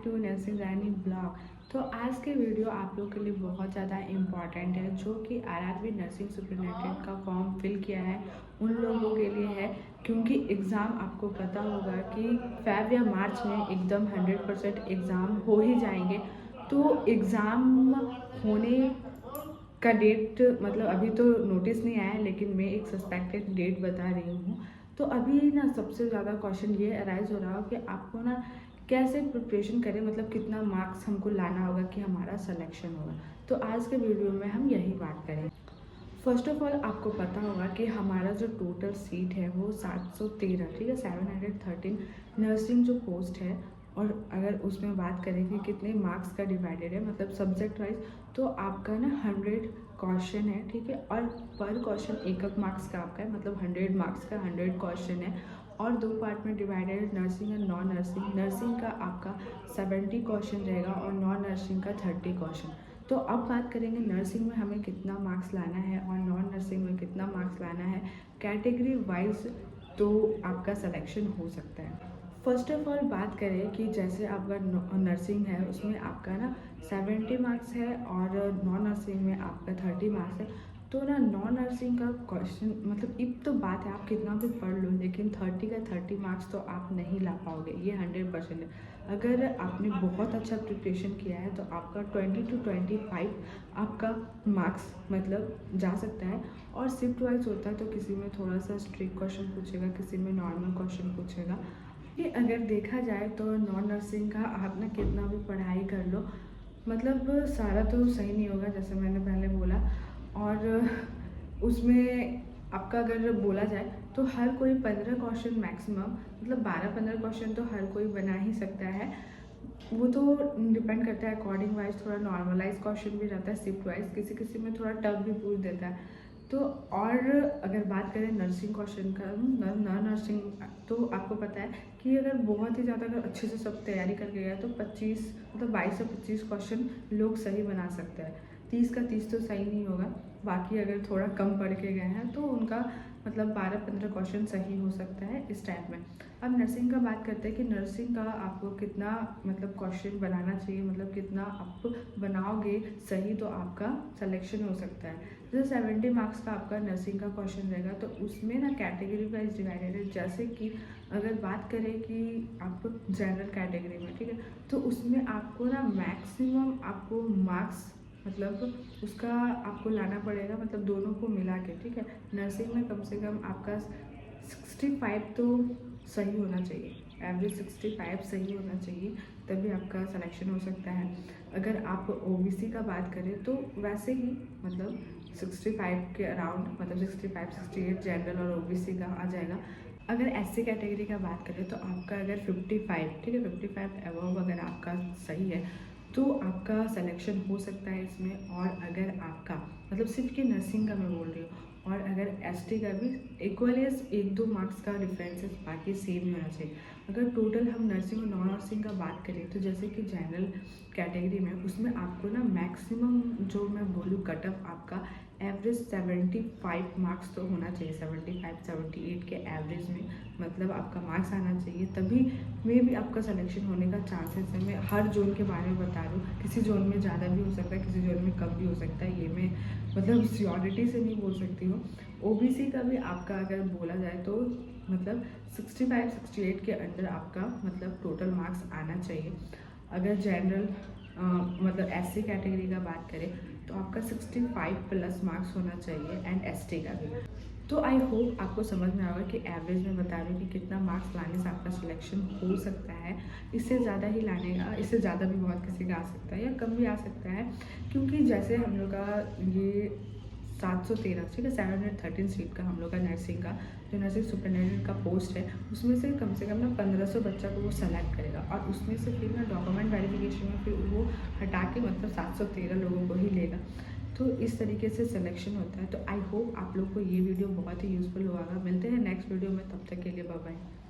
To nursing Rani blog. तो आज के वीडियो आप लोग के लिए बहुत ज़्यादा इम्पॉर्टेंट है, जो कि आरआरबी नर्सिंग सुपरिटेंडेंट का फॉर्म फिल किया है उन लोगों के लिए है। क्योंकि एग्ज़ाम आपको पता होगा कि फेब या मार्च में एकदम 100% एग्ज़ाम हो ही जाएंगे। तो एग्ज़ाम होने का डेट मतलब अभी तो नोटिस नहीं आया है, लेकिन मैं एक सस्पेक्टेड डेट बता रही हूँ। तो अभी ना सबसे ज़्यादा क्वेश्चन ये अराइज हो रहा हो कि आपको ना कैसे प्रिपरेशन करें, मतलब कितना मार्क्स हमको लाना होगा कि हमारा सिलेक्शन होगा। तो आज के वीडियो में हम यही बात करें। फर्स्ट ऑफ ऑल आपको पता होगा कि हमारा जो टोटल सीट है वो 713, ठीक है, 713 नर्सिंग जो पोस्ट है। और अगर उसमें बात करें कि कितने मार्क्स का डिवाइडेड है, मतलब सब्जेक्ट वाइज, तो आपका ना 100 क्वेश्चन है, ठीक है। और पर क्वेश्चन एक मार्क्स का आपका है, मतलब 100 मार्क्स का 100 क्वेश्चन है। और दो पार्ट में डिवाइडेड है, नर्सिंग और नॉन नर्सिंग। नर्सिंग का आपका 70 क्वेश्चन रहेगा और नॉन नर्सिंग का 30 क्वेश्चन। तो अब बात करेंगे नर्सिंग में हमें कितना मार्क्स लाना है और नॉन नर्सिंग में कितना मार्क्स लाना है कैटेगरी वाइज, तो आपका सिलेक्शन हो सकता है। फर्स्ट ऑफ ऑल बात करें कि जैसे आपका नर्सिंग है उसमें आपका ना 70 मार्क्स है और नॉन नर्सिंग में आपका 30 मार्क्स है। तो ना नॉन नर्सिंग का क्वेश्चन मतलब एक तो बात है, आप कितना भी पढ़ लो लेकिन 30 का 30 मार्क्स तो आप नहीं ला पाओगे, ये 100% है। अगर आपने बहुत अच्छा प्रिपरेशन किया है तो आपका 20 to 25 आपका मार्क्स मतलब जा सकता है। और शिफ्ट वाइज होता है, तो किसी में थोड़ा सा स्ट्रिक्ट क्वेश्चन पूछेगा, किसी में नॉर्मल क्वेश्चन पूछेगा। ये अगर देखा जाए तो नॉन नर्सिंग का आप ना कितना भी पढ़ाई कर लो, मतलब सारा तो सही नहीं होगा, जैसे मैंने पहले बोला। और उसमें आपका अगर बोला जाए तो हर कोई 15 क्वेश्चन मैक्सिमम, मतलब 12-15 क्वेश्चन तो हर कोई बना ही सकता है। वो तो डिपेंड करता है अकॉर्डिंग वाइज, थोड़ा नॉर्मलाइज क्वेश्चन भी रहता है शिफ्ट वाइज, किसी किसी में थोड़ा टफ भी पूछ देता है। तो और अगर बात करें नर्सिंग क्वेश्चन का, नर्सिंग, तो आपको पता है कि अगर बहुत ही ज़्यादा अगर अच्छे से सब तैयारी करके गया तो 25 मतलब 22 से 25 क्वेश्चन लोग सही बना सकते हैं। 30 का 30 तो सही नहीं होगा, बाकी अगर थोड़ा कम पढ़ के गए हैं तो उनका मतलब 12-15 क्वेश्चन सही हो सकता है इस टाइप में। अब नर्सिंग का बात करते हैं कि नर्सिंग का आपको कितना मतलब क्वेश्चन बनाना चाहिए, मतलब कितना आप बनाओगे सही तो आपका सिलेक्शन हो सकता है। जैसे 70 मार्क्स का आपका नर्सिंग का क्वेश्चन रहेगा तो उसमें ना कैटेगरी वाइज डिवाइडेड है। जैसे कि अगर बात करें कि आप जनरल कैटेगरी में, ठीक है, तो उसमें आपको ना मैक्सिमम आपको मार्क्स मतलब उसका आपको लाना पड़ेगा, मतलब दोनों को मिला के, ठीक है। नर्सिंग में कम से कम आपका 65 तो सही होना चाहिए, एवरेज 65 सही होना चाहिए, तभी आपका सिलेक्शन हो सकता है। अगर आप ओबीसी का बात करें तो वैसे ही मतलब 65 के अराउंड, मतलब 65-68 जनरल और ओबीसी का आ जाएगा। अगर एससी कैटेगरी का बात करें तो आपका अगर 55, ठीक है, 55 अबव अगर आपका सही है तो आपका सिलेक्शन हो सकता है इसमें। और अगर आपका मतलब सिर्फ कि नर्सिंग का मैं बोल रही हूँ, और अगर एसटी का भी इक्वली 1-2 मार्क्स का डिफरेंस है, बाकी सेम ही होना चाहिए। अगर टोटल हम नर्सिंग और नॉन नर्सिंग का बात करें तो जैसे कि जनरल कैटेगरी में उसमें आपको ना मैक्सिमम जो मैं बोलूँ कट ऑफ आपका एवरेज 75 मार्क्स तो होना चाहिए, 75-78 के एवरेज में मतलब आपका मार्क्स आना चाहिए, तभी में भी आपका सिलेक्शन होने का चांसेस है। मैं हर जोन के बारे में बता रही हूँ, किसी जोन में ज़्यादा भी हो सकता है, किसी जोन में कम भी हो सकता है, ये मैं मतलब श्योरिटी से नहीं बोल सकती हूँ। ओबीसी का भी आपका अगर बोला जाए तो मतलब 65-68 के अंदर आपका मतलब टोटल मार्क्स आना चाहिए। अगर जनरल मतलब एससी कैटेगरी का बात करें तो आपका 65 प्लस मार्क्स होना चाहिए, एंड एसटी का भी। तो आई होप आपको समझ में आएगा कि एवरेज में बता रही हूँ कि कितना मार्क्स लाने से आपका सिलेक्शन हो सकता है। इससे ज़्यादा ही लाने का, इससे ज़्यादा भी बहुत किसी का आ सकता है या कम भी आ सकता है, क्योंकि जैसे हम लोग का ये 713, ठीक है, 713 सीट का हम लोग का नर्सिंग का जो नर्सिंग सुपरिटेंडेंट का पोस्ट है, उसमें से कम ना 1500 बच्चा को वो सेलेक्ट करेगा। और उसमें से फिर ना डॉक्यूमेंट वेरिफिकेशन में फिर वो हटा के मतलब 713 लोगों को ही लेगा। तो इस तरीके से सिलेक्शन होता है। तो आई होप आप लोग को ये वीडियो बहुत ही यूज़फुल होगा। मिलते हैं नेक्स्ट वीडियो में, तब तक के लिए बाय बाय।